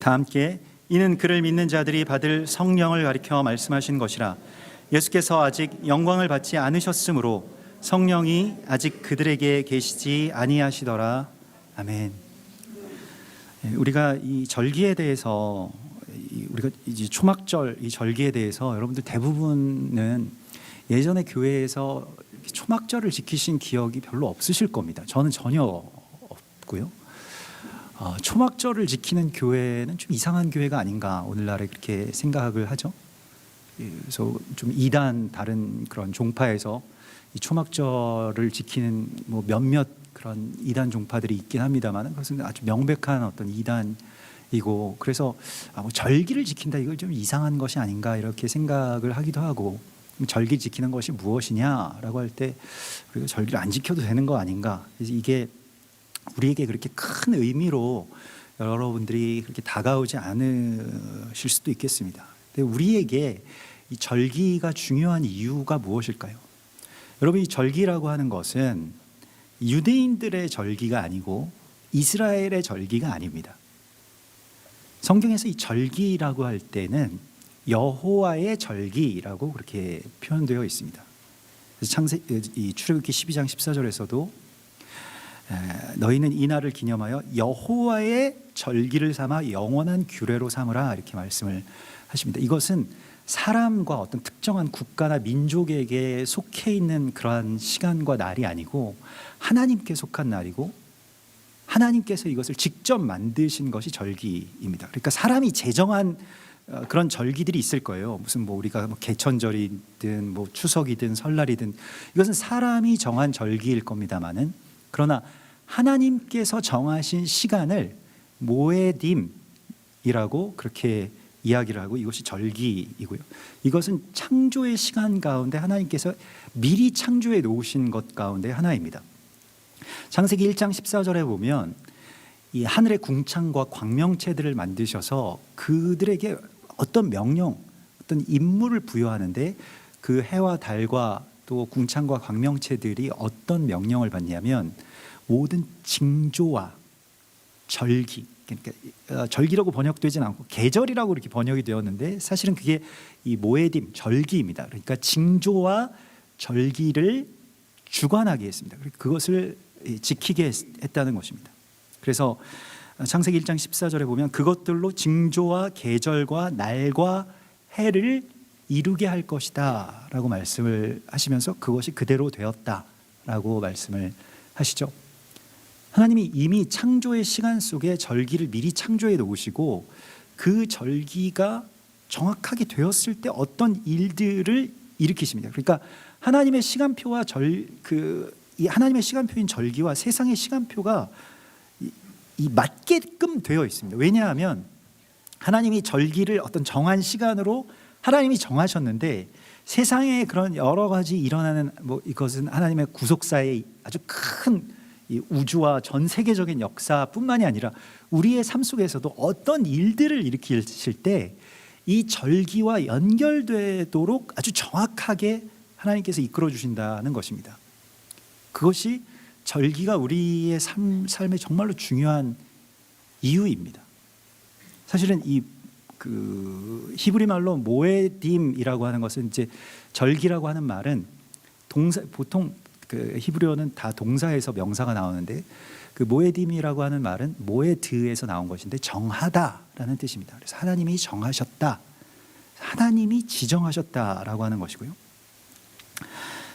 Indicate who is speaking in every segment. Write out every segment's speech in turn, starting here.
Speaker 1: 다 함께 이는 그를 믿는 자들이 받을 성령을 가리켜 말씀하신 것이라. 예수께서 아직 영광을 받지 않으셨으므로 성령이 아직 그들에게 계시지 아니하시더라. 아멘. 우리가 이 절기에 대해서 우리가 이제 초막절 이 절기에 대해서 여러분들 대부분은 예전에 교회에서 초막절을 지키신 기억이 별로 없으실 겁니다. 저는 전혀 없고요. 초막절을 지키는 교회는 좀 이상한 교회가 아닌가 오늘날에 그렇게 생각을 하죠. 그래서 좀 이단 다른 그런 종파에서 이 초막절을 지키는 뭐 몇몇 그런 이단 종파들이 있긴 합니다만 그것은 아주 명백한 어떤 이단이고, 그래서 뭐 절기를 지킨다 이걸 좀 이상한 것이 아닌가 이렇게 생각을 하기도 하고, 절기 지키는 것이 무엇이냐라고 할 때 우리가 절기를 안 지켜도 되는 거 아닌가, 그래서 이게 우리에게 그렇게 큰 의미로 여러분들이 그렇게 다가오지 않으실 수도 있겠습니다. 근데 우리에게 이 절기가 중요한 이유가 무엇일까요? 여러분, 이 절기라고 하는 것은 유대인들의 절기가 아니고 이스라엘의 절기가 아닙니다. 성경에서 이 절기라고 할 때는 여호와의 절기라고 그렇게 표현되어 있습니다. 그래서 이 출애굽기 12장 14절에서도 너희는 이 날을 기념하여 여호와의 절기를 삼아 영원한 규례로 삼으라 이렇게 말씀을 하십니다. 이것은 사람과 어떤 특정한 국가나 민족에게 속해 있는 그러한 시간과 날이 아니고 하나님께 속한 날이고 하나님께서 이것을 직접 만드신 것이 절기입니다. 그러니까 사람이 제정한 그런 절기들이 있을 거예요. 무슨 뭐 우리가 뭐 개천절이든 뭐 추석이든 설날이든 이것은 사람이 정한 절기일 겁니다만은, 그러나 하나님께서 정하신 시간을 모에딤이라고 그렇게 이야기를 하고 이것이 절기이고요. 이것은 창조의 시간 가운데 하나님께서 미리 창조해 놓으신 것 가운데 하나입니다. 창세기 1장 14절에 보면 이 하늘의 궁창과 광명체들을 만드셔서 그들에게 어떤 명령, 어떤 임무를 부여하는데 그 해와 달과 또 궁창과 광명체들이 어떤 명령을 받냐면 모든 징조와 절기, 그러니까 절기라고 번역되진 않고 계절이라고 이렇게 번역이 되었는데 사실은 그게 이 모에딤 절기입니다. 그러니까 징조와 절기를 주관하게 했습니다. 그것을 지키게 했다는 것입니다. 그래서 창세기 1장 14절에 보면 그것들로 징조와 계절과 날과 해를 이루게 할 것이다 라고 말씀을 하시면서 그것이 그대로 되었다라고 말씀을 하시죠. 하나님이 이미 창조의 시간 속에 절기를 미리 창조해 놓으시고 그 절기가 정확하게 되었을 때 어떤 일들을 일으키십니다. 그러니까 하나님의 시간표와 이 하나님의 시간표인 절기와 세상의 시간표가 이 맞게끔 되어 있습니다. 왜냐하면 하나님이 절기를 어떤 정한 시간으로 하나님이 정하셨는데 세상에 그런 여러 가지 일어나는 뭐 이것은 하나님의 구속사의 아주 큰 이 우주와 전 세계적인 역사뿐만이 아니라 우리의 삶 속에서도 어떤 일들을 일으키실 때 이 절기와 연결되도록 아주 정확하게 하나님께서 이끌어 주신다는 것입니다. 그것이 절기가 우리의 삶에 정말로 중요한 이유입니다. 사실은 이 히브리 말로 모에딤이라고 하는 것은 이제 절기라고 하는 말은 동사, 보통 그 히브리어는 다 동사에서 명사가 나오는데 그 모에딤이라고 하는 말은 모에드에서 나온 것인데 정하다라는 뜻입니다. 그래서 하나님이 정하셨다, 하나님이 지정하셨다라고 하는 것이고요.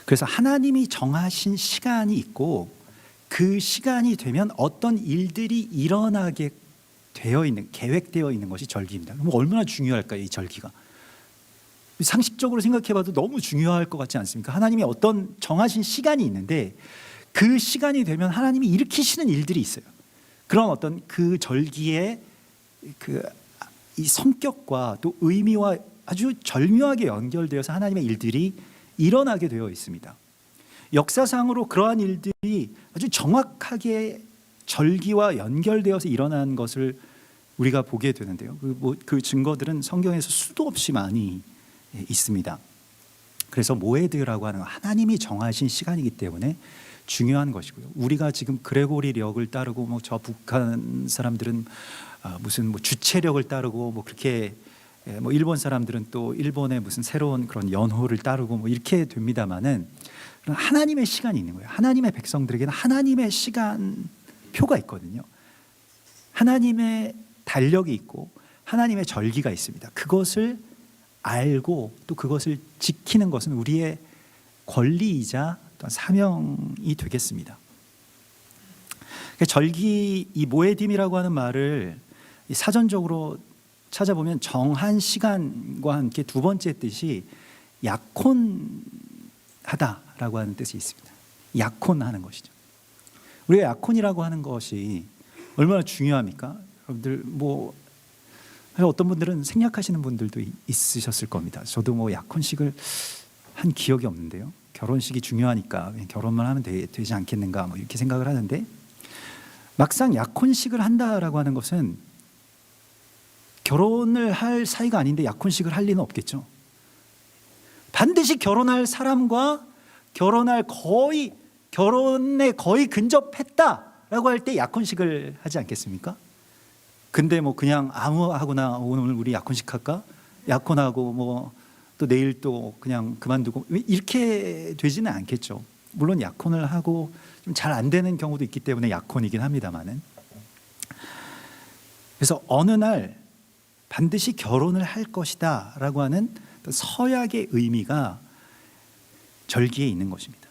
Speaker 1: 그래서 하나님이 정하신 시간이 있고 그 시간이 되면 어떤 일들이 일어나게 되어 있는, 계획되어 있는 것이 절기입니다. 그럼 얼마나 중요할까요, 이 절기가? 상식적으로 생각해봐도 너무 중요할 것 같지 않습니까? 하나님이 어떤 정하신 시간이 있는데 그 시간이 되면 하나님이 일으키시는 일들이 있어요. 그런 어떤 그 절기의 이 성격과 또 의미와 아주 절묘하게 연결되어서 하나님의 일들이 일어나게 되어 있습니다. 역사상으로 그러한 일들이 아주 정확하게 절기와 연결되어서 일어난 것을 우리가 보게 되는데요. 그 증거들은 성경에서 수도 없이 많이 있습니다. 그래서 모에드라고 하는 하나님이 정하신 시간이기 때문에 중요한 것이고요. 우리가 지금 그레고리력을 따르고 뭐 저 북한 사람들은 무슨 뭐 주체력을 따르고 뭐 그렇게 뭐 일본 사람들은 또 일본의 무슨 새로운 그런 연호를 따르고 뭐 이렇게 됩니다만은 하나님의 시간이 있는 거예요. 하나님의 백성들에게는 하나님의 시간표가 있거든요. 하나님의 달력이 있고 하나님의 절기가 있습니다. 그것을 알고 또 그것을 지키는 것은 우리의 권리이자 또 사명이 되겠습니다. 절기, 이 모에딤이라고 하는 말을 사전적으로 찾아보면 정한 시간과 함께 두 번째 뜻이 약혼하다라고 하는 뜻이 있습니다. 약혼하는 것이죠. 우리가 약혼이라고 하는 것이 얼마나 중요합니까? 여러분들 뭐 어떤 분들은 생략하시는 분들도 있으셨을 겁니다. 저도 뭐 약혼식을 한 기억이 없는데요. 결혼식이 중요하니까 결혼만 하면 되지 않겠는가 뭐 이렇게 생각을 하는데, 막상 약혼식을 한다라고 하는 것은 결혼을 할 사이가 아닌데 약혼식을 할 리는 없겠죠. 반드시 결혼할 사람과 결혼에 거의 근접했다라고 할 때 약혼식을 하지 않겠습니까? 근데 뭐 그냥 아무하고나 오늘 우리 약혼식 할까? 약혼하고 뭐 또 내일 또 그냥 그만두고 이렇게 되지는 않겠죠. 물론 약혼을 하고 좀 잘 안 되는 경우도 있기 때문에 약혼이긴 합니다만은, 그래서 어느 날 반드시 결혼을 할 것이다 라고 하는 서약의 의미가 절기에 있는 것입니다.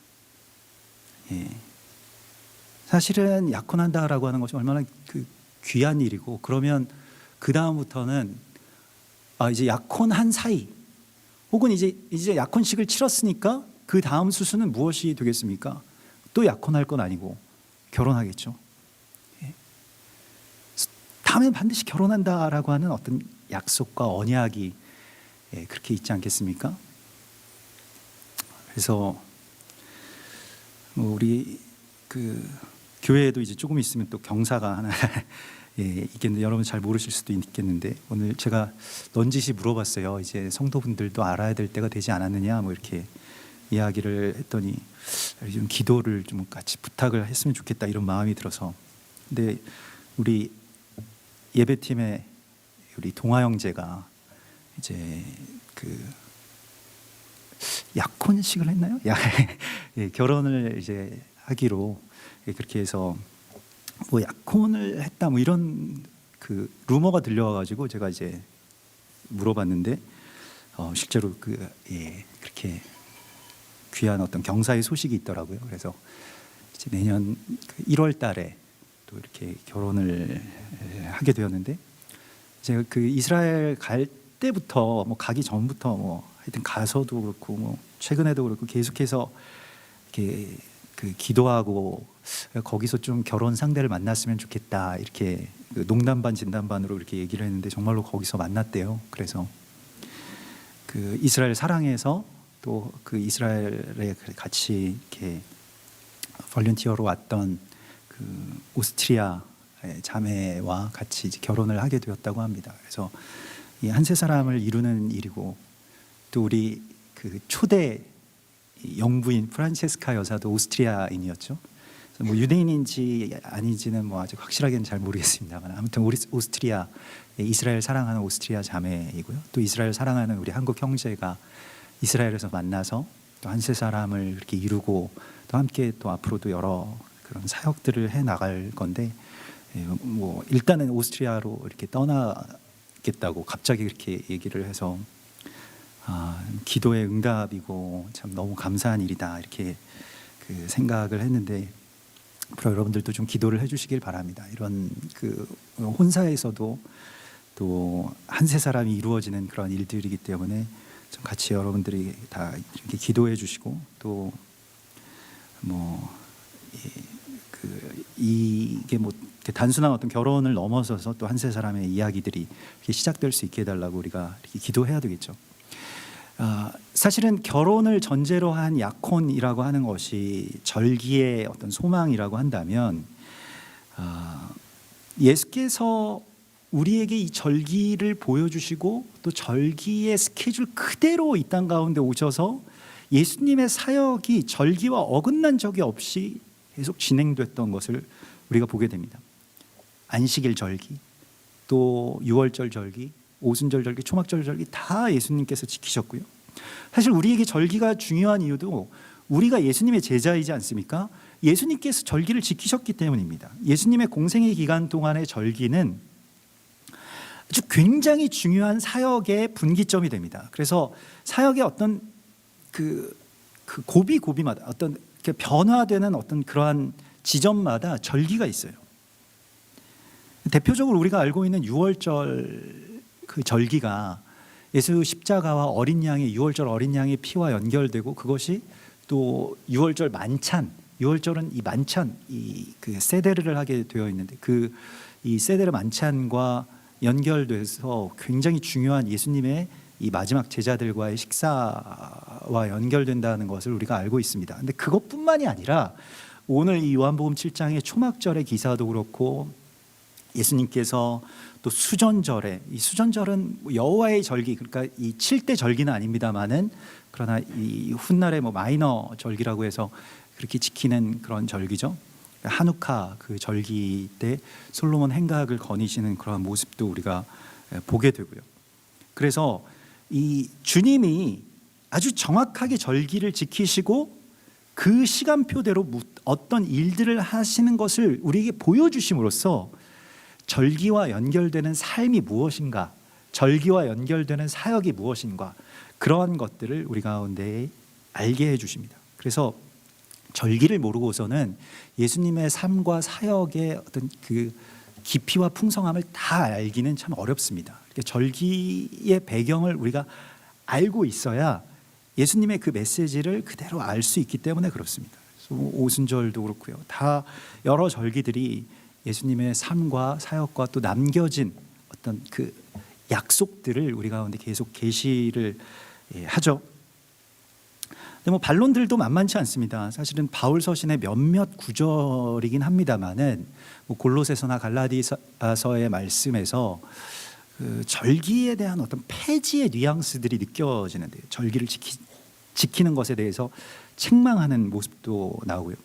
Speaker 1: 예. 사실은 약혼한다라고 하는 것이 얼마나 귀한 일이고, 그러면 그 다음부터는 이제 약혼한 사이 혹은 이제 약혼식을 치렀으니까 그 다음 수순은 무엇이 되겠습니까? 또 약혼할 건 아니고 결혼하겠죠. 예. 다음엔 반드시 결혼한다라고 하는 어떤 약속과 언약이 그렇게 있지 않겠습니까? 그래서 우리 교회에도 이제 조금 있으면 또 경사가 하나 있겠는데, 여러분 잘 모르실 수도 있겠는데, 오늘 제가 넌지시 물어봤어요. 이제 성도분들도 알아야 될 때가 되지 않았느냐 뭐 이렇게 이야기를 했더니 좀 기도를 좀 같이 부탁을 했으면 좋겠다 이런 마음이 들어서. 근데 우리 예배팀의 우리 동아 형제가 이제 약혼식을 했나요? 결혼을 이제 하기로 그렇게 해서 뭐 약혼을 했다 뭐 이런 루머가 들려와가지고 제가 이제 물어봤는데 실제로 그렇게 귀한 어떤 경사의 소식이 있더라고요. 그래서 이제 내년 1월 달에 또 이렇게 결혼을 하게 되었는데, 제가 이스라엘 갈 때부터 뭐 가기 전부터 뭐 하여튼 가서도 그렇고 뭐 최근에도 그렇고 계속해서 이렇게 기도하고 거기서 좀 결혼 상대를 만났으면 좋겠다 이렇게 농담 반 진담 반으로 이렇게 얘기를 했는데 정말로 거기서 만났대요. 그래서 이스라엘 사랑해서 또 이스라엘에 같이 이렇게 볼런티어로 왔던 오스트리아 자매와 같이 이제 결혼을 하게 되었다고 합니다. 그래서 이 한 세 사람을 이루는 일이고, 또 우리 초대 영부인 프란체스카 여사도 오스트리아인이었죠. 뭐 유대인인지 아닌지는 뭐 아직 확실하게는 잘 모르겠습니다만, 아무튼 오스트리아, 이스라엘 사랑하는 오스트리아 자매이고요. 또 이스라엘 사랑하는 우리 한국 형제가 이스라엘에서 만나서 또 한 세 사람을 이렇게 이루고 또 함께 또 앞으로도 여러 그런 사역들을 해 나갈 건데, 뭐 일단은 오스트리아로 이렇게 떠나겠다고 갑자기 그렇게 얘기를 해서 기도의 응답이고 참 너무 감사한 일이다 이렇게 생각을 했는데, 앞으로 여러분들도 좀 기도를 해주시길 바랍니다. 이런 혼사에서도 또 한 세 사람이 이루어지는 그런 일들이기 때문에 좀 같이 여러분들이 다 이렇게 기도해 주시고, 또 뭐 이게 뭐 단순한 어떤 결혼을 넘어서서 또 한 세 사람의 이야기들이 이렇게 시작될 수 있게 해달라고 우리가 이렇게 기도해야 되겠죠. 사실은 결혼을 전제로 한 약혼이라고 하는 것이 절기의 어떤 소망이라고 한다면, 예수께서 우리에게 이 절기를 보여주시고 또 절기의 스케줄 그대로 이 땅 가운데 오셔서 예수님의 사역이 절기와 어긋난 적이 없이 계속 진행됐던 것을 우리가 보게 됩니다. 안식일 절기, 또 유월절 절기, 오순절 절기, 초막절 절기 다 예수님께서 지키셨고요. 사실 우리에게 절기가 중요한 이유도 우리가 예수님의 제자이지 않습니까? 예수님께서 절기를 지키셨기 때문입니다. 예수님의 공생의 기간 동안의 절기는 아주 굉장히 중요한 사역의 분기점이 됩니다. 그래서 사역의 어떤 그 고비마다 어떤 변화되는 어떤 그러한 지점마다 절기가 있어요. 대표적으로 우리가 알고 있는 유월절 그 절기가 예수 십자가와 어린 양의 유월절 어린 양의 피와 연결되고, 그것이 또 유월절 만찬, 유월절은 이 만찬, 그 세데르를 하게 되어 있는데 이 세데르 만찬과 연결돼서 굉장히 중요한 예수님의 이 마지막 제자들과의 식사와 연결된다는 것을 우리가 알고 있습니다. 근데 그것뿐만이 아니라 오늘 이 요한복음 7장의 초막절의 기사도 그렇고, 예수님께서 또 수전절에, 이 수전절은 여호와의 절기, 그러니까 이 7대 절기는 아닙니다만은 그러나 이 훗날의 뭐 마이너 절기라고 해서 그렇게 지키는 그런 절기죠. 하누카 그 절기 때 솔로몬 행각을 거니시는 그런 모습도 우리가 보게 되고요. 그래서 이 주님이 아주 정확하게 절기를 지키시고 그 시간표대로 어떤 일들을 하시는 것을 우리에게 보여주심으로써 절기와 연결되는 삶이 무엇인가, 절기와 연결되는 사역이 무엇인가, 그러한 것들을 우리 가운데 알게 해주십니다. 그래서 절기를 모르고서는 예수님의 삶과 사역의 어떤 그 깊이와 풍성함을 다 알기는 참 어렵습니다. 절기의 배경을 우리가 알고 있어야 예수님의 그 메시지를 그대로 알 수 있기 때문에 그렇습니다. 오순절도 그렇고요. 다 여러 절기들이 예수님의 삶과 사역과 또 남겨진 어떤 그 약속들을 우리 가운데 계속 계시를 하죠. 근데 뭐 반론들도 만만치 않습니다. 사실은 바울 서신의 몇몇 구절이긴 합니다만은 뭐 골로새서나 갈라디아서의 말씀에서 그 절기에 대한 어떤 폐지의 뉘앙스들이 느껴지는데요. 절기를 지키는 것에 대해서 책망하는 모습도 나오고요.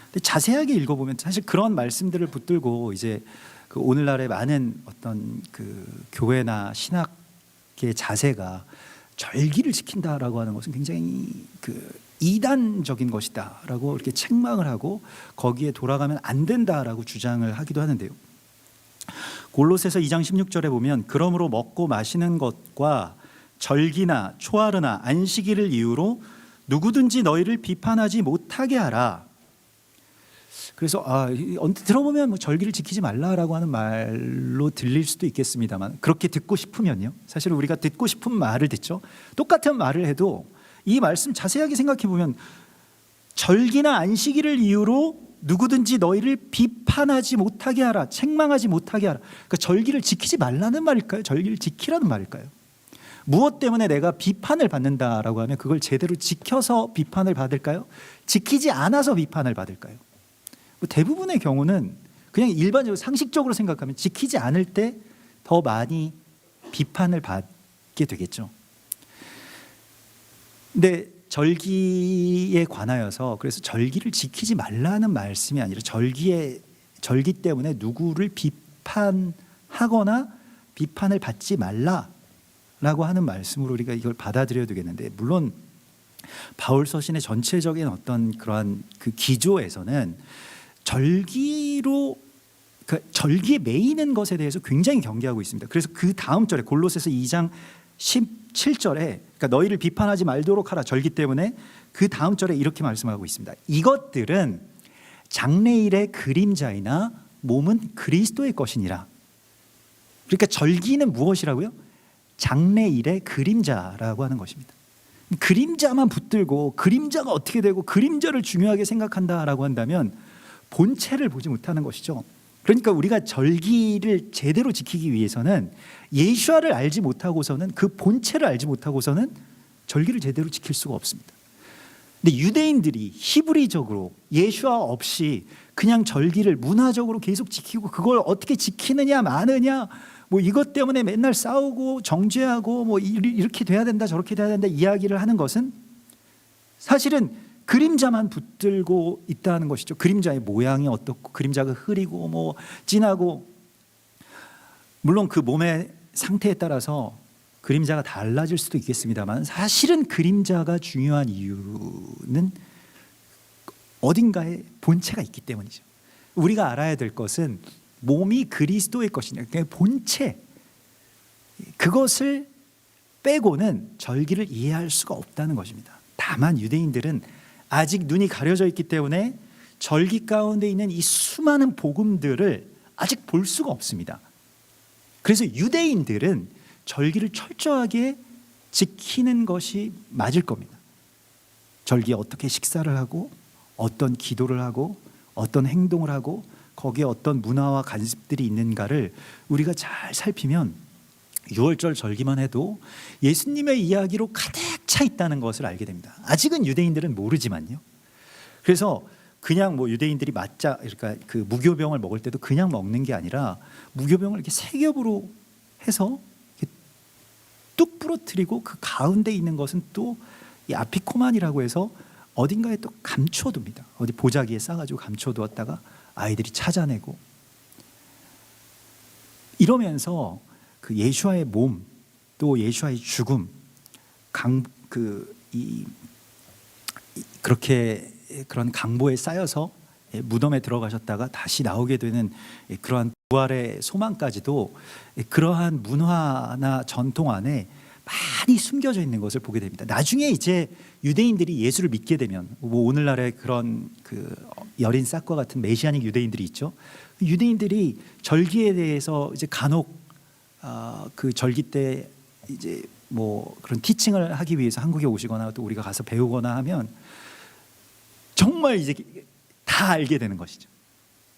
Speaker 1: 근데 자세하게 읽어보면 사실 그런 말씀들을 붙들고 이제 그 오늘날의 많은 어떤 그 교회나 신학의 자세가 절기를 지킨다라고 하는 것은 굉장히 그 이단적인 것이다라고 이렇게 책망을 하고 거기에 돌아가면 안 된다라고 주장을 하기도 하는데요. 골로새서 2장 16절에 보면 그러므로 먹고 마시는 것과 절기나 초하루나 안식일을 이유로 누구든지 너희를 비판하지 못하게 하라. 그래서 언뜻 들어보면 뭐 절기를 지키지 말라라고 하는 말로 들릴 수도 있겠습니다만, 그렇게 듣고 싶으면요, 사실 우리가 듣고 싶은 말을 듣죠. 똑같은 말을 해도 이 말씀 자세하게 생각해 보면 절기나 안식일을 이유로 누구든지 너희를 비판하지 못하게 하라, 책망하지 못하게 하라. 그러니까 절기를 지키지 말라는 말일까요? 절기를 지키라는 말일까요? 무엇 때문에 내가 비판을 받는다라고 하면 그걸 제대로 지켜서 비판을 받을까요? 지키지 않아서 비판을 받을까요? 뭐 대부분의 경우는 그냥 일반적으로 상식적으로 생각하면 지키지 않을 때 더 많이 비판을 받게 되겠죠. 근데 절기에 관하여서 그래서 절기를 지키지 말라는 말씀이 아니라 절기 때문에 누구를 비판하거나 비판을 받지 말라라고 하는 말씀으로 우리가 이걸 받아들여야 되겠는데, 물론 바울 서신의 전체적인 어떤 그러한 그 기조에서는 절기에 매이는 것에 대해서 굉장히 경계하고 있습니다. 그래서 그 다음 절에 골로새서 2장 17절에 그러니까 너희를 비판하지 말도록 하라, 절기 때문에, 그 다음 절에 이렇게 말씀하고 있습니다. 이것들은 장래일의 그림자이나 몸은 그리스도의 것이니라. 그러니까 절기는 무엇이라고요? 장래일의 그림자라고 하는 것입니다. 그림자만 붙들고 그림자가 어떻게 되고 그림자를 중요하게 생각한다라고 한다면 본체를 보지 못하는 것이죠. 그러니까 우리가 절기를 제대로 지키기 위해서는 예수아를 알지 못하고서는, 그 본체를 알지 못하고서는 절기를 제대로 지킬 수가 없습니다. 근데 유대인들이 히브리적으로 예수아 없이 그냥 절기를 문화적으로 계속 지키고 그걸 어떻게 지키느냐 마느냐 뭐 이것 때문에 맨날 싸우고 정죄하고 뭐 이렇게 돼야 된다 저렇게 돼야 된다 이야기를 하는 것은
Speaker 2: 사실은 그림자만 붙들고 있다는 것이죠. 그림자의 모양이 어떻고 그림자가 흐리고 뭐 진하고, 물론 그 몸의 상태에 따라서 그림자가 달라질 수도 있겠습니다만, 사실은 그림자가 중요한 이유는 어딘가에 본체가 있기 때문이죠. 우리가 알아야 될 것은 몸이 그리스도의 것이냐, 그러니까 본체, 그것을 빼고는 절기를 이해할 수가 없다는 것입니다. 다만 유대인들은 아직 눈이 가려져 있기 때문에 절기 가운데 있는 이 수많은 복음들을 아직 볼 수가 없습니다. 그래서 유대인들은 절기를 철저하게 지키는 것이 맞을 겁니다. 절기에 어떻게 식사를 하고 어떤 기도를 하고 어떤 행동을 하고 거기에 어떤 문화와 관습들이 있는가를 우리가 잘 살피면 6월절 절기만 해도 예수님의 이야기로 가득 차 있다는 것을 알게 됩니다. 아직은 유대인들은 모르지만요. 그래서 그냥 뭐 유대인들이 맞자, 그러니까 그 무교병을 먹을 때도 그냥 먹는 게 아니라 무교병을 이렇게 세 겹으로 해서 이렇게 뚝 부러뜨리고 그 가운데 있는 것은 또 이 아피코만이라고 해서 어딘가에 또 감춰둡니다. 어디 보자기에 싸가지고 감춰두었다가 아이들이 찾아내고, 이러면서 그 예수와의 몸, 또 예수와의 죽음, 그렇게 그런 강보에 쌓여서 무덤에 들어가셨다가 다시 나오게 되는 그러한 부활의 소망까지도 그러한 문화나 전통 안에 많이 숨겨져 있는 것을 보게 됩니다. 나중에 이제 유대인들이 예수를 믿게 되면, 뭐 오늘날의 그런 그 여린 싹과 같은 메시아닉 유대인들이 있죠. 유대인들이 절기에 대해서 이제 간혹 그 절기 때 이제 뭐 그런 티칭을 하기 위해서 한국에 오시거나 또 우리가 가서 배우거나 하면 정말 이제 다 알게 되는 것이죠.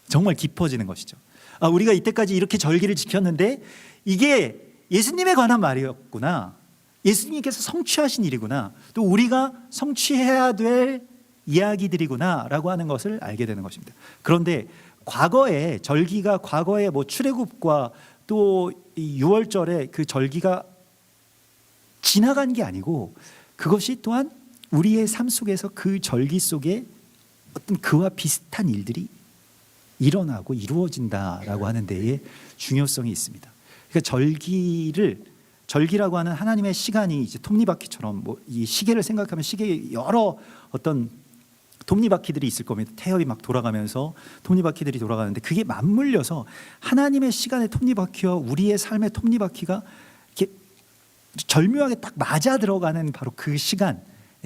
Speaker 2: 정말 깊어지는 것이죠. 우리가 이때까지 이렇게 절기를 지켰는데 이게 예수님에 관한 말이었구나, 예수님께서 성취하신 일이구나, 또 우리가 성취해야 될 이야기들이구나 라고 하는 것을 알게 되는 것입니다. 그런데 과거에 절기가, 과거에 뭐 출애굽과 또 이 6월절에 그 절기가 지나간 게 아니고, 그것이 또한 우리의 삶 속에서 그 절기 속에 어떤 그와 비슷한 일들이 일어나고 이루어진다라고 하는 데에 중요성이 있습니다. 그러니까 절기라고 하는 하나님의 시간이 이제 톱니바퀴처럼, 뭐 이 시계를 생각하면 시계에 여러 어떤 톱니바퀴들이 있을 겁니다. 태엽이 막 돌아가면서 톱니바퀴들이 돌아가는데, 그게 맞물려서 하나님의 시간의 톱니바퀴와 우리의 삶의 톱니바퀴가 이렇게 절묘하게 딱 맞아 들어가는 바로 그 시간,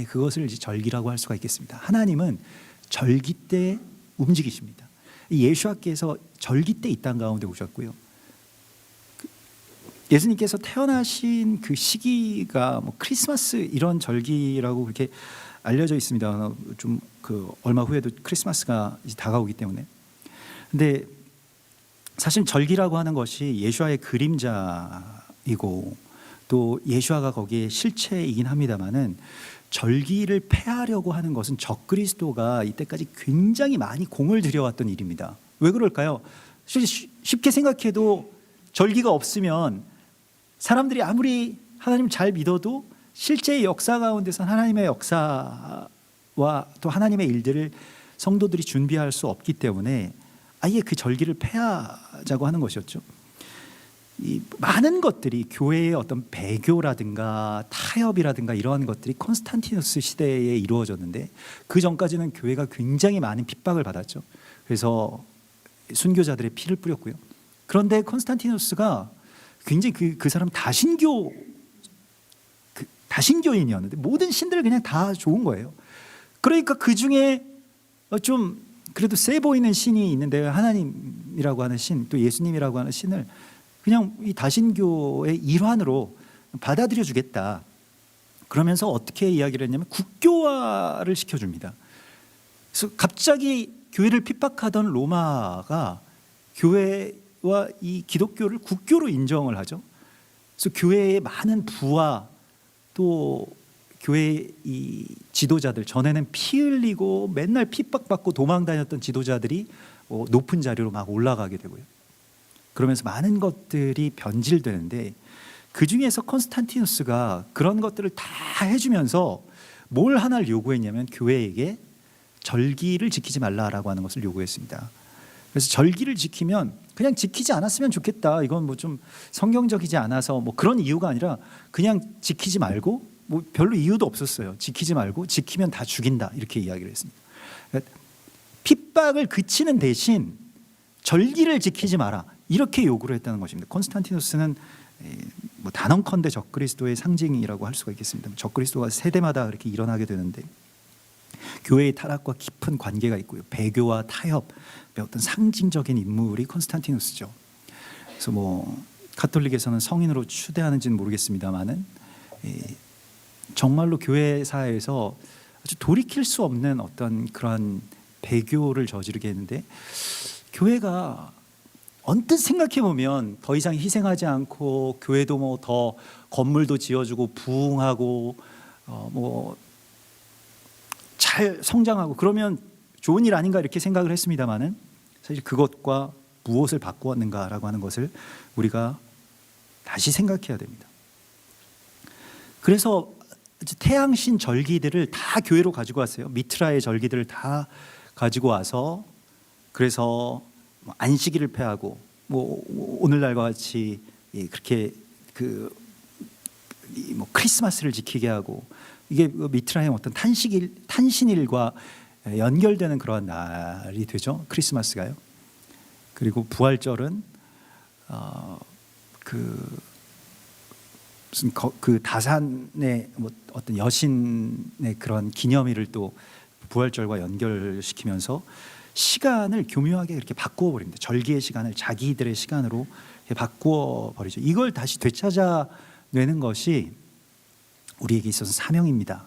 Speaker 2: 그것을 이제 절기라고 할 수가 있겠습니다. 하나님은 절기 때 움직이십니다. 예수와께서 절기 때 이 땅 가운데 오셨고요. 예수님께서 태어나신 그 시기가 뭐 크리스마스 이런 절기라고 그렇게 알려져 있습니다. 좀 그 얼마 후에도 크리스마스가 이제 다가오기 때문에. 근데 사실 절기라고 하는 것이 예수와의 그림자이고 또 예수와가 거기에 실체이긴 합니다만은, 절기를 폐하려고 하는 것은 적그리스도가 이때까지 굉장히 많이 공을 들여왔던 일입니다. 왜 그럴까요? 쉽게 생각해도 절기가 없으면 사람들이 아무리 하나님 잘 믿어도 실제의 역사 가운데서 하나님의 역사와 또 하나님의 일들을 성도들이 준비할 수 없기 때문에 아예 그 절기를 폐하자고 하는 것이었죠. 이 많은 것들이 교회의 어떤 배교라든가 타협이라든가 이러한 것들이 콘스탄티누스 시대에 이루어졌는데, 그 전까지는 교회가 굉장히 많은 핍박을 받았죠. 그래서 순교자들의 피를 뿌렸고요. 그런데 콘스탄티누스가 굉장히 그 사람 다신교인이었는데 모든 신들을 그냥 다 좋은 거예요. 그러니까 그 중에 좀 그래도 세 보이는 신이 있는데, 하나님이라고 하는 신, 또 예수님이라고 하는 신을 그냥 이 다신교의 일환으로 받아들여 주겠다. 그러면서 어떻게 이야기를 했냐면 국교화를 시켜줍니다. 그래서 갑자기 교회를 핍박하던 로마가 교회와 이 기독교를 국교로 인정을 하죠. 그래서 교회의 많은 부와 또 교회의 이 지도자들, 전에는 피 흘리고 맨날 핍박받고 도망다녔던 지도자들이 높은 자리로 막 올라가게 되고요. 그러면서 많은 것들이 변질되는데, 그 중에서 콘스탄티누스가 그런 것들을 다 해주면서 뭘 하나를 요구했냐면 교회에게 절기를 지키지 말라라고 하는 것을 요구했습니다. 그래서 절기를 지키면 그냥 지키지 않았으면 좋겠다. 이건 뭐 좀 성경적이지 않아서 뭐 그런 이유가 아니라 그냥 지키지 말고 뭐 별로 이유도 없었어요. 지키지 말고 지키면 다 죽인다 이렇게 이야기를 했습니다. 그러니까 핍박을 그치는 대신 절기를 지키지 마라 이렇게 요구를 했다는 것입니다. 콘스탄티누스는 뭐 단언컨대 적그리스도의 상징이라고 할 수가 있겠습니다. 적그리스도가 세대마다 이렇게 일어나게 되는데 교회의 타락과 깊은 관계가 있고요. 배교와 타협의 어떤 상징적인 인물이 콘스탄티누스죠. 그래서 뭐 가톨릭에서는 성인으로 추대하는지는 모르겠습니다만은 정말로 교회사에서 아주 돌이킬 수 없는 어떤 그러한 배교를 저지르게 했는데 교회가 언뜻 생각해 보면 더 이상 희생하지 않고 교회도 뭐 더 건물도 지어주고 부흥하고 뭐 잘 성장하고 그러면 좋은 일 아닌가 이렇게 생각을 했습니다만은 사실 그것과 무엇을 바꾸었는가라고 하는 것을 우리가 다시 생각해야 됩니다. 그래서 태양신 절기들을 다 교회로 가지고 왔어요. 미트라의 절기들을 다 가지고 와서 그래서 안식일을 폐하고 뭐 오늘날과 같이 그렇게 뭐 크리스마스를 지키게 하고 이게 미트라의 어떤 탄신일과 연결되는 그런 날이 되죠. 크리스마스가요. 그리고 부활절은 무슨 그 다산의 뭐 어떤 여신의 그런 기념일을 또 부활절과 연결시키면서 시간을 교묘하게 이렇게 바꾸어 버립니다. 절기의 시간을 자기들의 시간으로 바꾸어 버리죠. 이걸 다시 되찾아내는 것이 우리에게 있어서 사명입니다.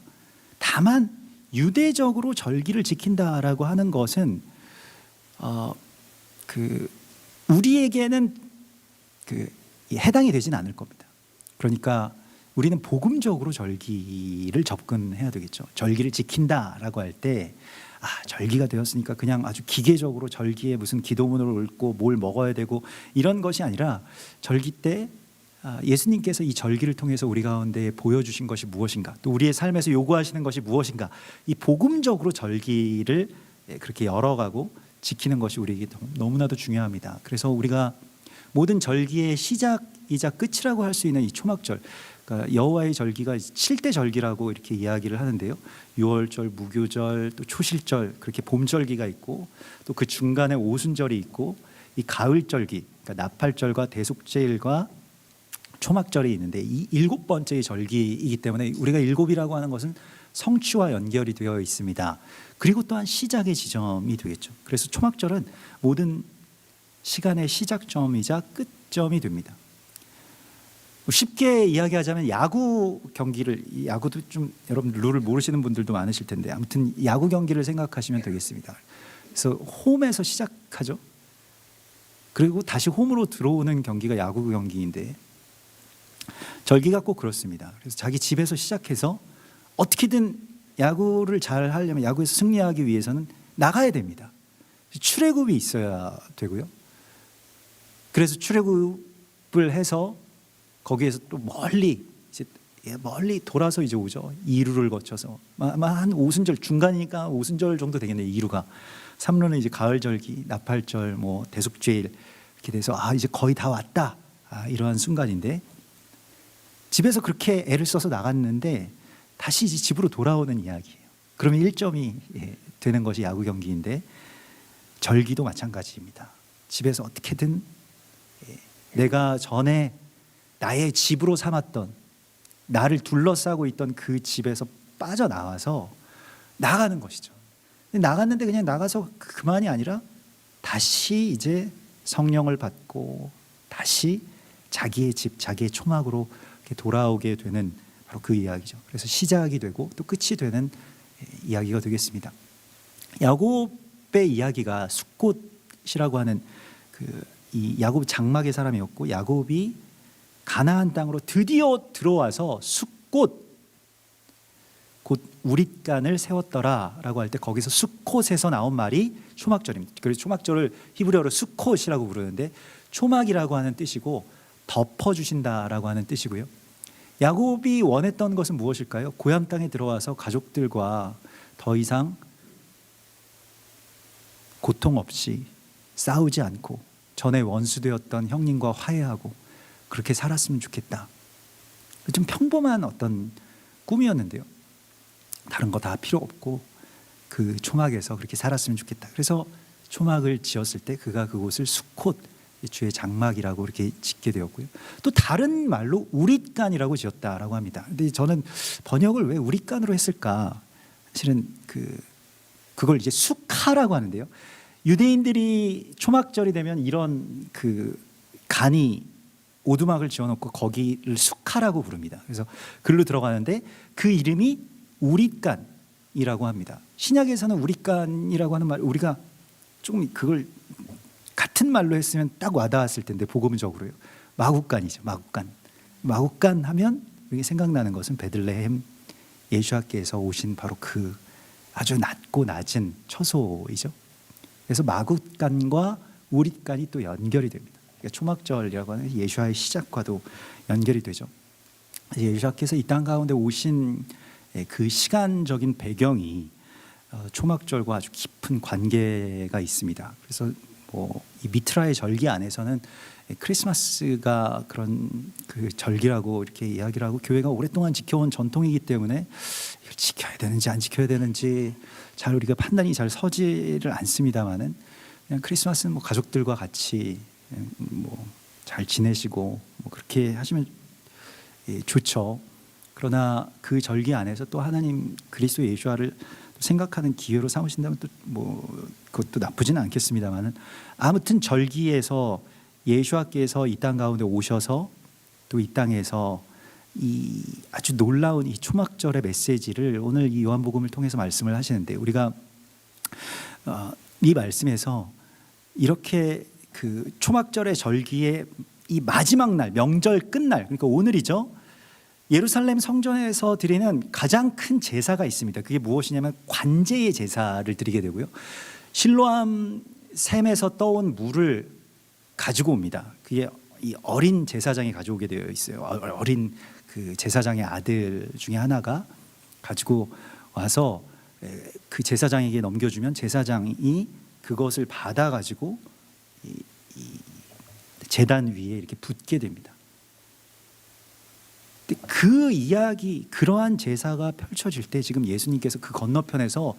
Speaker 2: 다만 유대적으로 절기를 지킨다라고 하는 것은 우리에게는 해당이 되진 않을 겁니다. 그러니까 우리는 복음적으로 절기를 접근해야 되겠죠. 절기를 지킨다라고 할 때 절기가 되었으니까 그냥 아주 기계적으로 절기에 무슨 기도문을 읽고 뭘 먹어야 되고 이런 것이 아니라 절기 때 예수님께서 이 절기를 통해서 우리 가운데 보여주신 것이 무엇인가, 또 우리의 삶에서 요구하시는 것이 무엇인가, 이 복음적으로 절기를 그렇게 열어가고 지키는 것이 우리에게 너무나도 중요합니다. 그래서 우리가 모든 절기의 시작이자 끝이라고 할 수 있는 이 초막절, 그러니까 여호와의 절기가 7대 절기라고 이렇게 이야기를 하는데요. 유월절, 무교절, 또 초실절, 그렇게 봄절기가 있고 또 그 중간에 오순절이 있고 이 가을절기, 그러니까 나팔절과 대속제일과 초막절이 있는데 이 7번째의 절기이기 때문에 우리가 7이라고 하는 것은 성취와 연결이 되어 있습니다. 그리고 또한 시작의 지점이 되겠죠. 그래서 초막절은 모든 시간의 시작점이자 끝점이 됩니다. 쉽게 이야기하자면 야구 경기를, 야구도 좀 여러분 룰을 모르시는 분들도 많으실 텐데 아무튼 야구 경기를 생각하시면 되겠습니다. 그래서 홈에서 시작하죠. 그리고 다시 홈으로 들어오는 경기가 야구 경기인데 절기가 꼭 그렇습니다. 그래서 자기 집에서 시작해서 어떻게든 야구를 잘 하려면, 야구에서 승리하기 위해서는 나가야 됩니다. 출애굽이 있어야 되고요. 그래서 출애굽을 해서 거기에서 또 멀리 돌아서 이제 오죠. 2루를 거쳐서 아마 한 오순절, 중간이니까 오순절 정도 되겠네요. 2루가 3루는 이제 가을절기, 나팔절, 뭐 대속죄일 이렇게 돼서 이제 거의 다 왔다, 이러한 순간인데 집에서 그렇게 애를 써서 나갔는데 다시 이제 집으로 돌아오는 이야기예요. 그러면 1점이 되는 것이 야구 경기인데 절기도 마찬가지입니다. 집에서 어떻게든 내가 전에 나의 집으로 삼았던, 나를 둘러싸고 있던 그 집에서 빠져나와서 나가는 것이죠. 나갔는데 그냥 나가서 그만이 아니라 다시 이제 성령을 받고 다시 자기의 집, 자기의 초막으로 돌아오게 되는 바로 그 이야기죠. 그래서 시작이 되고 또 끝이 되는 이야기가 되겠습니다. 야곱의 이야기가 숫꽃이라고 하는 이 야곱 장막의 사람이었고, 야곱이 가나안 땅으로 드디어 들어와서 숫꽃, 곧 우릿간을 세웠더라라고 할 때 거기서 숫꽃에서 나온 말이 초막절입니다. 그래서 초막절을 히브리어로 수콧이라고 부르는데 초막이라고 하는 뜻이고 덮어주신다라고 하는 뜻이고요. 야곱이 원했던 것은 무엇일까요? 고향 땅에 들어와서 가족들과 더 이상 고통 없이 싸우지 않고 전에 원수되었던 형님과 화해하고 그렇게 살았으면 좋겠다. 좀 평범한 어떤 꿈이었는데요. 다른 거 다 필요 없고 그 초막에서 그렇게 살았으면 좋겠다. 그래서 초막을 지었을 때 그가 그곳을 수콧, 주의 장막이라고 이렇게 짓게 되었고요. 또 다른 말로 우릿간이라고 지었다라고 합니다. 근데 저는 번역을 왜 우릿간으로 했을까? 사실은 그걸 이제 수카라고 하는데요. 유대인들이 초막절이 되면 이런 그 간이 오두막을 지어놓고 거기를 수카라고 부릅니다. 그래서 글로 들어가는데 그 이름이 우릿간이라고 합니다. 신약에서는 우릿간이라고 하는 말, 우리가 조금 그걸 같은 말로 했으면 딱 와닿았을 텐데 복음적으로요. 마국간이죠. 마국간 하면 우리가 생각나는 것은 베들레헴 예수와께서 오신 바로 그 아주 낮고 낮은 처소이죠. 그래서 마국간과 우릿간이 또 연결이 됩니다. 그러니까 초막절이라고 하는 예수와의 시작과도 연결이 되죠. 예수와께서 이 땅 가운데 오신 그 시간적인 배경이 초막절과 아주 깊은 관계가 있습니다. 그래서 이 미트라의 절기 안에서는 크리스마스가 그런 그 절기라고 이렇게 이야기를 하고 교회가 오랫동안 지켜온 전통이기 때문에 이걸 지켜야 되는지 안 지켜야 되는지 잘 우리가 판단이 잘 서지를 않습니다만은 그냥 크리스마스는 가족들과 같이 잘 지내시고 그렇게 하시면 좋죠. 그러나 그 절기 안에서 또 하나님 그리스도 예수와를 생각하는 기회로 삼으신다면 또 그것도 나쁘지는 않겠습니다만은 아무튼 절기에서 예수와께서 이 땅 가운데 오셔서 또 이 땅에서 이 아주 놀라운 이 초막절의 메시지를 오늘 이 요한복음을 통해서 말씀을 하시는데 우리가 이 말씀에서 이렇게 그 초막절의 절기의 이 마지막 날 명절 끝날 그러니까 오늘이죠. 예루살렘 성전에서 드리는 가장 큰 제사가 있습니다. 그게 무엇이냐면 관제의 제사를 드리게 되고요. 실로암 샘에서 떠온 물을 가지고 옵니다. 그게 이 어린 제사장이 가져오게 되어 있어요. 어린 그 제사장의 아들 중에 하나가 가지고 와서 그 제사장에게 넘겨주면 제사장이 그것을 받아 가지고 이 제단 위에 이렇게 붓게 됩니다. 그 이야기, 그러한 제사가 펼쳐질 때 지금 예수님께서 그 건너편에서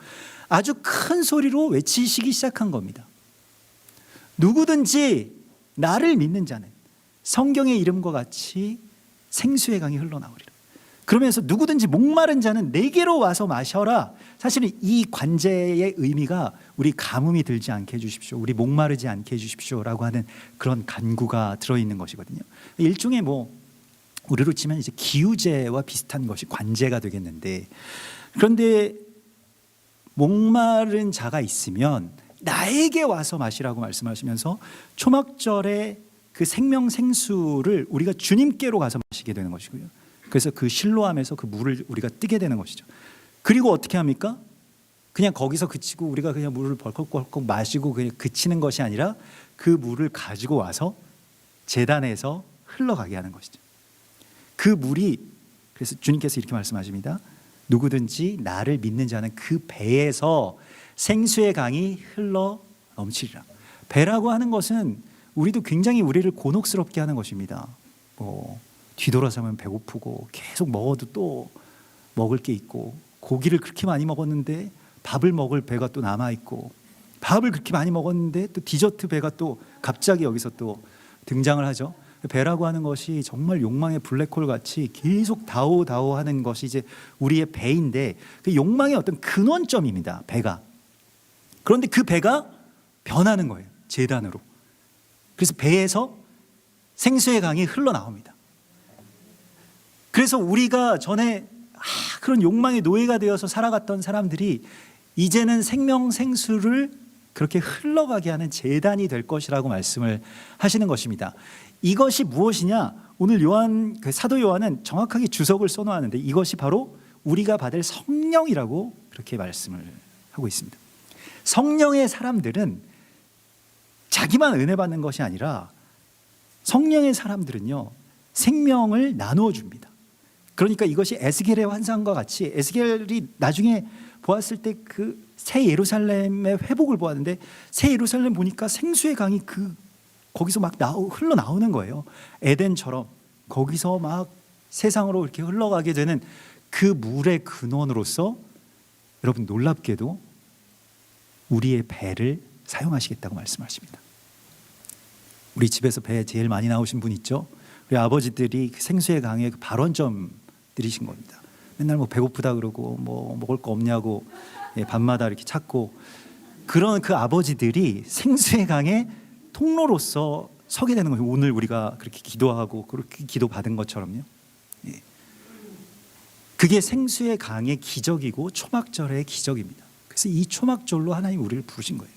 Speaker 2: 아주 큰 소리로 외치시기 시작한 겁니다. 누구든지 나를 믿는 자는 성경의 이름과 같이 생수의 강이 흘러나오리라. 그러면서 누구든지 목마른 자는 내게로 와서 마셔라. 사실은 이 관제의 의미가 우리 가뭄이 들지 않게 해주십시오. 우리 목마르지 않게 해주십시오라고 하는 그런 간구가 들어있는 것이거든요. 일종의 우리로 치면 이제 기우제와 비슷한 것이 관제가 되겠는데 그런데 목마른 자가 있으면 나에게 와서 마시라고 말씀하시면서 초막절의 그 생명생수를 우리가 주님께로 가서 마시게 되는 것이고요. 그래서 그 실로암에서 그 물을 우리가 뜨게 되는 것이죠. 그리고 어떻게 합니까? 그냥 거기서 그치고 우리가 그냥 물을 벌컥벌컥 마시고 그냥 그치는 것이 아니라 그 물을 가지고 와서 제단에서 흘러가게 하는 것이죠. 그 물이 그래서 주님께서 이렇게 말씀하십니다. 누구든지 나를 믿는 자는 그 배에서 생수의 강이 흘러 넘치리라. 배라고 하는 것은 우리도 굉장히 우리를 곤혹스럽게 하는 것입니다. 뒤돌아서면 배고프고 계속 먹어도 또 먹을 게 있고 고기를 그렇게 많이 먹었는데 밥을 먹을 배가 또 남아 있고 밥을 그렇게 많이 먹었는데 또 디저트 배가 또 갑자기 여기서 또 등장을 하죠. 배라고 하는 것이 정말 욕망의 블랙홀 같이 계속 다오다오 하는 것이 이제 우리의 배인데 그 욕망의 어떤 근원점입니다. 배가. 그런데 그 배가 변하는 거예요. 제단으로. 그래서 배에서 생수의 강이 흘러나옵니다. 그래서 우리가 전에 그런 욕망의 노예가 되어서 살아갔던 사람들이 이제는 생명생수를 그렇게 흘러가게 하는 제단이 될 것이라고 말씀을 하시는 것입니다. 이것이 무엇이냐? 오늘 사도 요한은 정확하게 주석을 써놓았는데 이것이 바로 우리가 받을 성령이라고 그렇게 말씀을 하고 있습니다. 성령의 사람들은 자기만 은혜 받는 것이 아니라 성령의 사람들은요 생명을 나누어 줍니다. 그러니까 이것이 에스겔의 환상과 같이 에스겔이 나중에 보았을 때 그 새 예루살렘의 회복을 보았는데 새 예루살렘 보니까 생수의 강이 거기서 막 흘러나오는 거예요. 에덴처럼 거기서 막 세상으로 이렇게 흘러가게 되는 그 물의 근원으로서 여러분 놀랍게도 우리의 배를 사용하시겠다고 말씀하십니다. 우리 집에서 배 제일 많이 나오신 분 있죠? 우리 아버지들이 그 생수의 강의 그 발원점들이신 겁니다. 맨날 뭐 배고프다 그러고 뭐 먹을 거 없냐고 밤마다 이렇게 찾고 그런 그 아버지들이 생수의 강의 통로로서 서게 되는 거예요. 오늘 우리가 그렇게 기도하고 그렇게 기도 받은 것처럼요. 예. 그게 생수의 강의 기적이고 초막절의 기적입니다. 그래서 이 초막절로 하나님 우리를 부르신 거예요.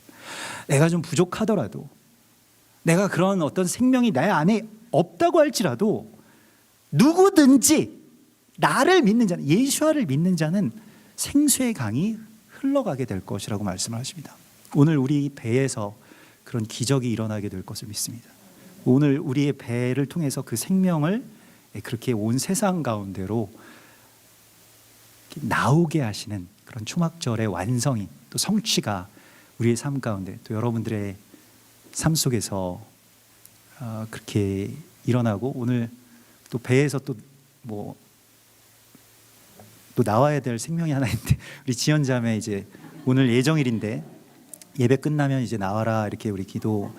Speaker 2: 내가 좀 부족하더라도 내가 그런 어떤 생명이 내 안에 없다고 할지라도 누구든지 나를 믿는 자는 예수와를 믿는 자는 생수의 강이 흘러가게 될 것이라고 말씀을 하십니다. 오늘 우리 배에서 그런 기적이 일어나게 될 것을 믿습니다. 오늘 우리의 배를 통해서 그 생명을 그렇게 온 세상 가운데로 나오게 하시는 그런 초막절의 완성이 또 성취가 우리의 삶 가운데 또 여러분들의 삶 속에서 그렇게 일어나고 오늘 또 배에서 또 나와야 될 생명이 하나 있는데 우리 지연자매 이제 오늘 예정일인데 예배 끝나면 이제 나와라 이렇게 우리 기도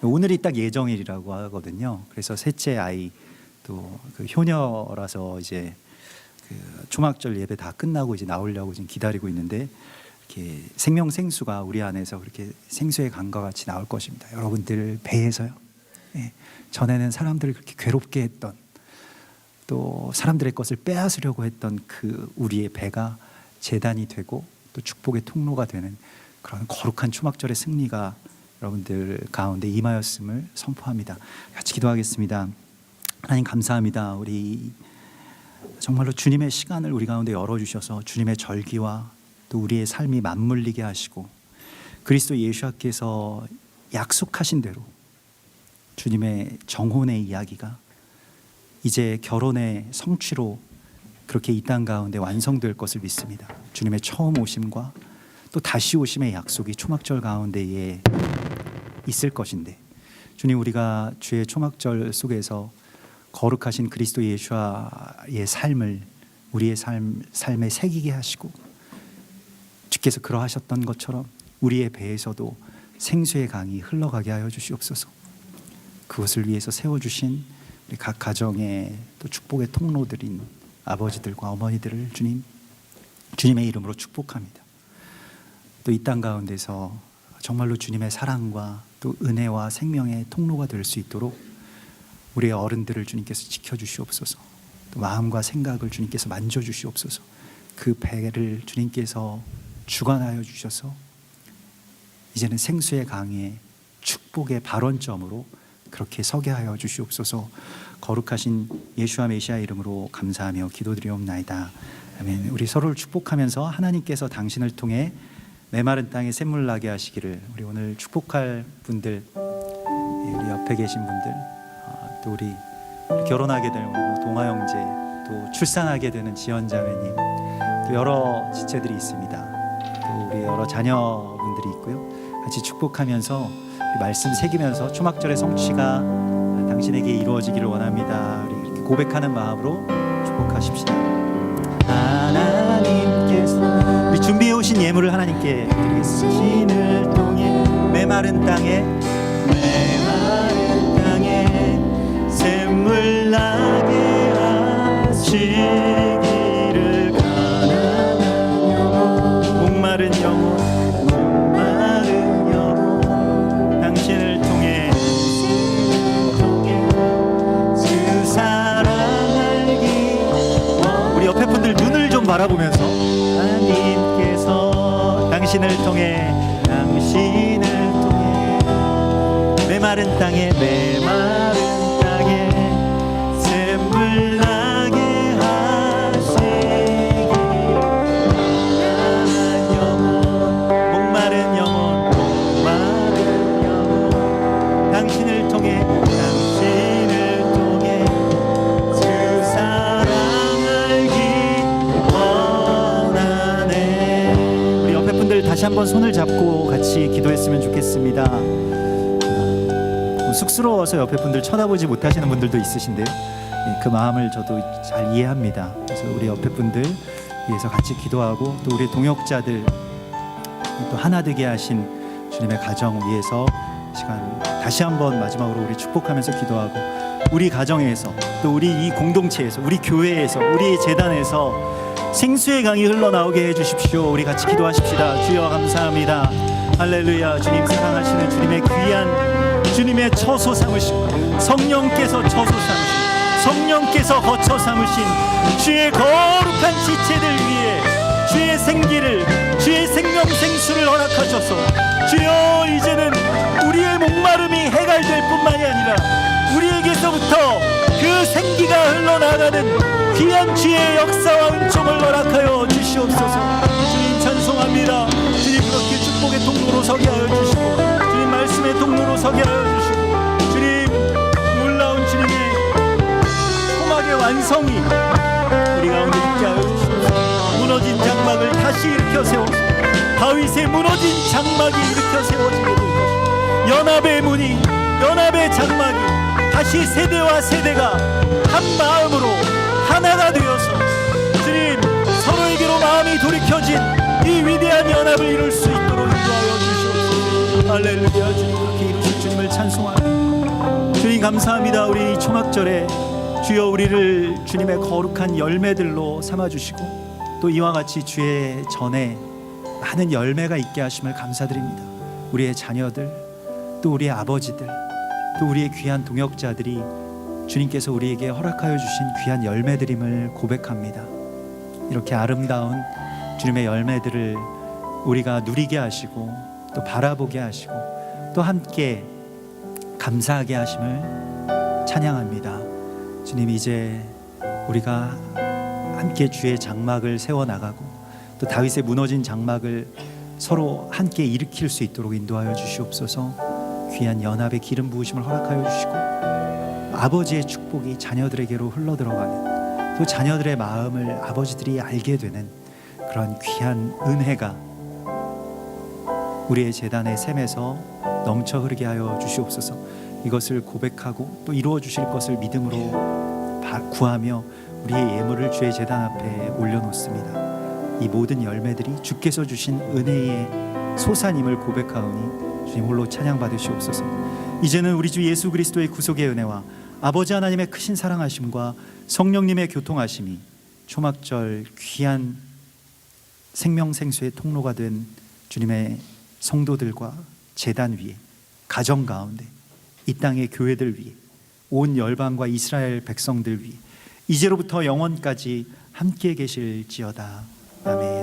Speaker 2: 오늘이 딱 예정일이라고 하거든요. 그래서 셋째 아이 또 그 효녀라서 이제 그 초막절 예배 다 끝나고 이제 나오려고 지금 기다리고 있는데 이렇게 생명 생수가 우리 안에서 그렇게 생수의 강과 같이 나올 것입니다. 여러분들 배에서요. 예. 전에는 사람들을 그렇게 괴롭게 했던 또 사람들의 것을 빼앗으려고 했던 그 우리의 배가 제단이 되고 또 축복의 통로가 되는 그런 거룩한 초막절의 승리가 여러분들 가운데 임하였음을 선포합니다. 같이 기도하겠습니다. 하나님 감사합니다. 우리 정말로 주님의 시간을 우리 가운데 열어주셔서 주님의 절기와 또 우리의 삶이 맞물리게 하시고 그리스도 예수께서 약속하신 대로 주님의 정혼의 이야기가 이제 결혼의 성취로 그렇게 이 땅 가운데 완성될 것을 믿습니다. 주님의 처음 오심과 또 다시 오심의 약속이 초막절 가운데에 있을 것인데 주님 우리가 주의 초막절 속에서 거룩하신 그리스도 예수와의 삶을 우리의 삶에 새기게 하시고 주께서 그러하셨던 것처럼 우리의 배에서도 생수의 강이 흘러가게 하여 주시옵소서. 그것을 위해서 세워주신 우리 각 가정의 또 축복의 통로들인 아버지들과 어머니들을 주님의 이름으로 축복합니다. 또 이 땅 가운데서 정말로 주님의 사랑과 또 은혜와 생명의 통로가 될 수 있도록 우리의 어른들을 주님께서 지켜주시옵소서. 또 마음과 생각을 주님께서 만져주시옵소서. 그 배를 주님께서 주관하여 주셔서 이제는 생수의 강의 축복의 발원점으로 그렇게 서게 하여 주시옵소서. 거룩하신 예수와 메시아 이름으로 감사하며 기도드리옵나이다. 아멘. 우리 서로를 축복하면서 하나님께서 당신을 통해 메마른 땅에 샘물 나게 하시기를 우리 오늘 축복할 분들 우리 옆에 계신 분들 또 우리 결혼하게 될 동아 형제 또 출산하게 되는 지연 자매님 또 여러 지체들이 있습니다. 또 우리 여러 자녀분들이 있고요. 같이 축복하면서 말씀 새기면서 초막절의 성취가 당신에게 이루어지기를 원합니다. 우리 이렇게 고백하는 마음으로 축복하십시다. 하나님께서 우리 준비해 오신 예물을 하나님께 드리겠습니다. 신을 통해 메마른 땅에 샘물 나게 하시기를 가난한 영혼 목마른 영혼 당신을 통해 그 사랑 알기 우리 옆에 분들 눈을 좀 바라보면서 하나님께서 당신을 통해 메마른 땅에 샘물 나게 하시기를 가난한 영혼 목마른 영혼 당신을 통해 그 사랑을
Speaker 1: 다시 한번 손을 잡고 같이 기도했으면 좋겠습니다. 쑥스러워서 옆에 분들 쳐다보지 못하시는 분들도 있으신데요. 그 마음을 저도 잘 이해합니다. 그래서 우리 옆에 분들 위해서 같이 기도하고 또 우리 동역자들 또 하나 되게 하신 주님의 가정 위해서 시간 다시 한번 마지막으로 우리 축복하면서 기도하고 우리 가정에서 또 우리 이 공동체에서 우리 교회에서 우리 재단에서 생수의 강이 흘러나오게 해주십시오. 우리 같이 기도하십시다. 주여 감사합니다. 할렐루야. 주님 사랑하시는 주님의 귀한 주님의 처소 삼으심 성령께서 처소 삼으심 성령께서 거처 삼으신 주의 거룩한 지체들 위해 주의 생기를 주의 생명 생수를 허락하셔서 주여 이제는 우리의 목마름이 해갈될 뿐만이 아니라 우리에게서부터 그 생기가 흘러나가는 귀한 주의 역사와 은총을 허락하여 주시옵소서. 주님 찬송합니다. 주님 그렇게 축복의 통로로 서게 하여 주시고 주님 말씀의 통로로 서게 하여 주시고 주님 놀라운 주님의 소망의 완성이 우리 가운데 있게 하여 주시옵소서. 무너진 장막을 다시 일으켜 세워서 다윗의 무너진 장막이 일으켜 세워지게 될 것입니다. 연합의 문이 연합의 장막이 다시 세대와 세대가 한 마음으로 하나가 되어서 주님 서로에게로 마음이 돌이켜진 이 위대한 연합을 이룰 수 있도록 인도하여 주시옵소서. 할렐루야. 주님 그렇게 이루실 주님을 찬송합니다. 주님 감사합니다. 우리 초막절에 주여 우리를 주님의 거룩한 열매들로 삼아주시고 또 이와 같이 주의 전에 많은 열매가 있게 하심을 감사드립니다. 우리의 자녀들 또 우리의 아버지들 또 우리의 귀한 동역자들이 주님께서 우리에게 허락하여 주신 귀한 열매들임을 고백합니다. 이렇게 아름다운 주님의 열매들을 우리가 누리게 하시고 또 바라보게 하시고 또 함께 감사하게 하심을 찬양합니다. 주님 이제 우리가 함께 주의 장막을 세워나가고 또 다윗의 무너진 장막을 서로 함께 일으킬 수 있도록 인도하여 주시옵소서. 귀한 연합의 기름 부으심을 허락하여 주시고 아버지의 축복이 자녀들에게로 흘러들어가는 또 자녀들의 마음을 아버지들이 알게 되는 그런 귀한 은혜가 우리의 재단의 샘에서 넘쳐 흐르게 하여 주시옵소서. 이것을 고백하고 또 이루어 주실 것을 믿음으로 구하며 우리의 예물을 주의 재단 앞에 올려놓습니다. 이 모든 열매들이 주께서 주신 은혜의 소산임을 고백하오니 주님 홀로 찬양 받으시옵소서. 이제는 우리 주 예수 그리스도의 구속의 은혜와 아버지 하나님의 크신 사랑하심과 성령님의 교통하심이 초막절 귀한 생명생수의 통로가 된 주님의 성도들과 재단 위에 가정 가운데 이 땅의 교회들 위에 온 열방과 이스라엘 백성들 위에 이제로부터 영원까지 함께 계실지어다. 아멘.